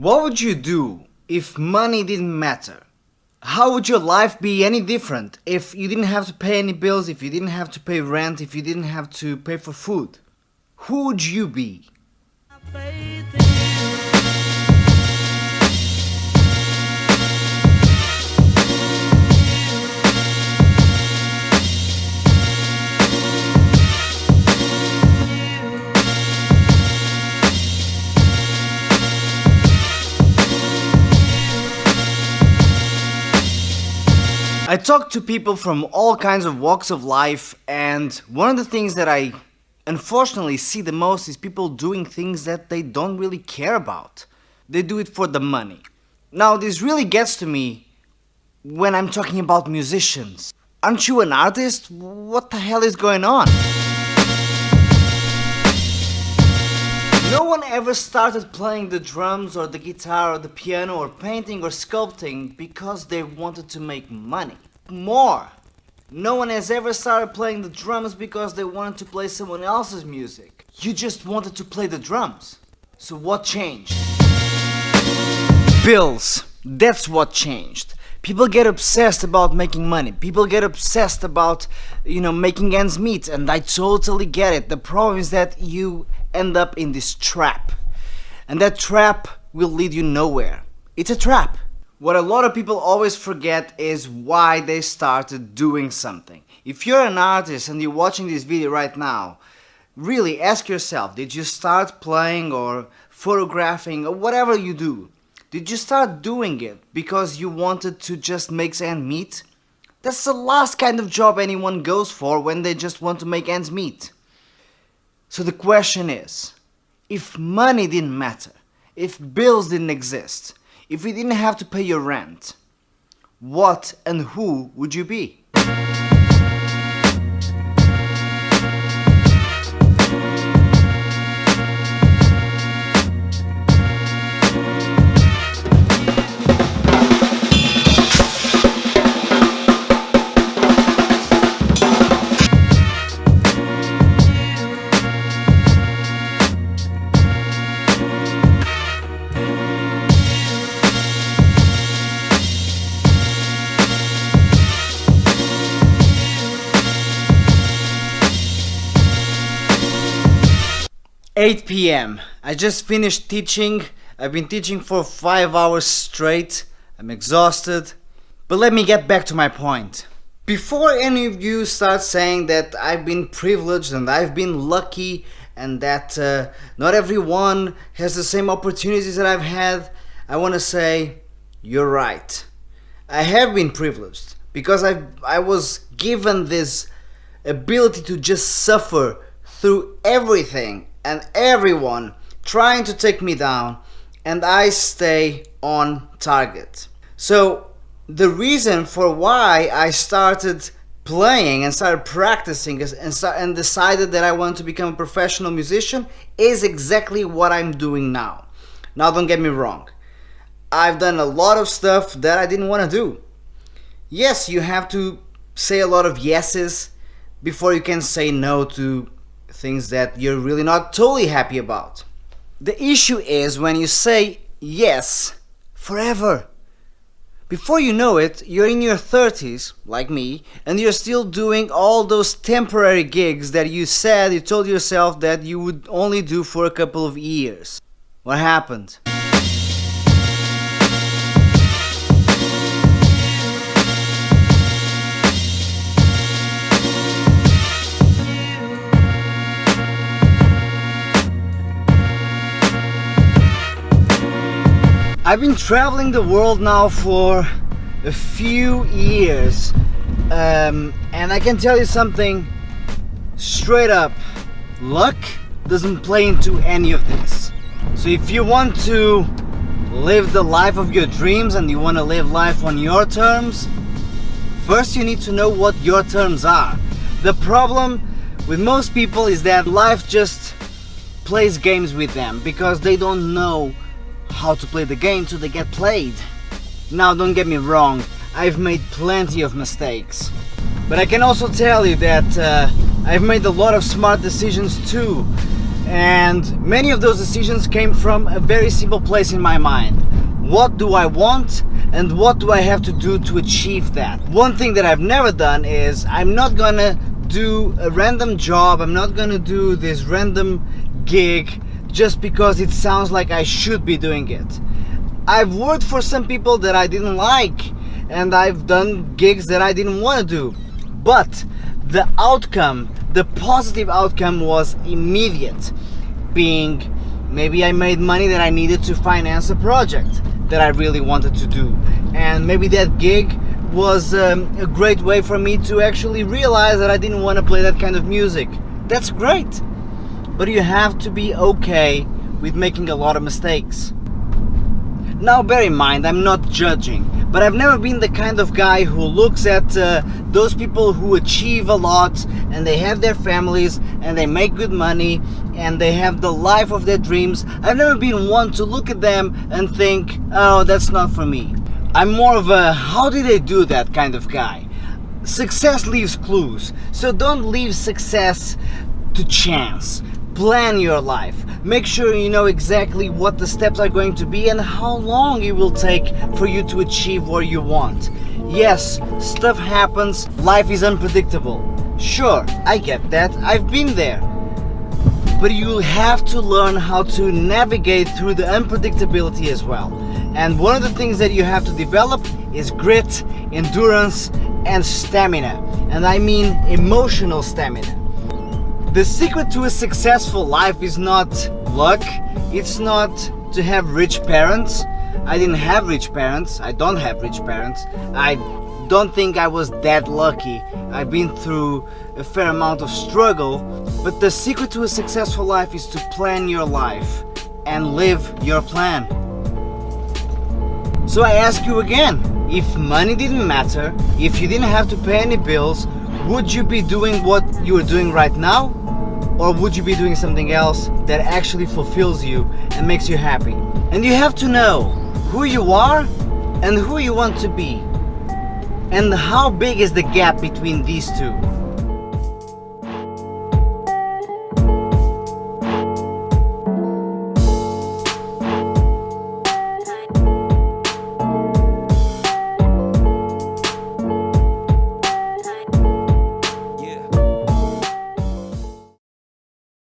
What would you do if money didn't matter? How would your life be any different if you didn't have to pay any bills, if you didn't have to pay rent, if you didn't have to pay for food? Who would you be? I talk to people from all kinds of walks of life, and one of the things that I unfortunately see the most is people doing things that they don't really care about. They do it for the money. Now, this really gets to me when I'm talking about musicians. Aren't you an artist? What the hell is going on? No one ever started playing the drums or the guitar or the piano or painting or sculpting because they wanted to make money. More. No one has ever started playing the drums because they wanted to play someone else's music. You just wanted to play the drums. So what changed? Bills. That's what changed. People get obsessed about making money. People get obsessed about, making ends meet, and I totally get it. The problem is that you end up in this trap, and that trap will lead you nowhere. It's a trap. What a lot of people always forget is why they started doing something. If you're an artist and you're watching this video right now, really ask yourself, did you start playing or photographing or whatever you do? Did you start doing it because you wanted to just make ends meet? That's the last kind of job anyone goes for when they just want to make ends meet. So the question is, if money didn't matter, if bills didn't exist, if you didn't have to pay your rent, what and who would you be? 8 p.m. I just finished teaching. I've been teaching for 5 hours straight. I'm exhausted. But let me get back to my point. Before any of you start saying that I've been privileged and I've been lucky and that not everyone has the same opportunities that I've had, I want to say you're right. I have been privileged because I was given this ability to just suffer through everything and everyone trying to take me down, and I stay on target. So the reason for why I started playing and started practicing and decided that I want to become a professional musician is exactly what I'm doing now. Now, don't get me wrong, I've done a lot of stuff that I didn't want to do. Yes, you have to say a lot of yeses before you can say no to things that you're really not totally happy about. The issue is when you say yes forever. Before you know it, you're in your 30s, like me, and you're still doing all those temporary gigs that you told yourself that you would only do for a couple of years. What happened? I've been traveling the world now for a few years, and I can tell you something straight up, luck doesn't play into any of this. So if you want to live the life of your dreams and you want to live life on your terms, first you need to know what your terms are. The problem with most people is that life just plays games with them because they don't know how to play the game till they get played. Now, don't get me wrong, I've made plenty of mistakes, but I can also tell you that I've made a lot of smart decisions too, And many of those decisions came from a very simple place in my mind. What do I want and what do I have to do to achieve that? One thing that I've never done is I'm not gonna do a random job, I'm not gonna do this random gig just because it sounds like I should be doing it. I've worked for some people that I didn't like, and I've done gigs that I didn't want to do, but the outcome, the positive outcome, was immediate. Being maybe I made money that I needed to finance a project that I really wanted to do, and maybe that gig was a great way for me to actually realize that I didn't want to play that kind of music. That's great, but you have to be okay with making a lot of mistakes. Now bear in mind, I'm not judging, but I've never been the kind of guy who looks at those people who achieve a lot and they have their families and they make good money and they have the life of their dreams. I've never been one to look at them and think, oh, that's not for me. I'm more of a how did they do that kind of guy. Success leaves clues, so don't leave success to chance. Plan your life. Make sure you know exactly what the steps are going to be and how long it will take for you to achieve what you want. Yes, stuff happens, life is unpredictable. Sure, I get that, I've been there. But you have to learn how to navigate through the unpredictability as well. And one of the things that you have to develop is grit, endurance, and stamina. And I mean emotional stamina. The secret to a successful life is not luck, it's not to have rich parents. I didn't have rich parents, I don't have rich parents. I don't think I was that lucky. I've been through a fair amount of struggle, but the secret to a successful life is to plan your life and live your plan. So I ask you again, if money didn't matter, if you didn't have to pay any bills, would you be doing what you are doing right now? Or would you be doing something else that actually fulfills you and makes you happy? And you have to know who you are and who you want to be. And how big is the gap between these two?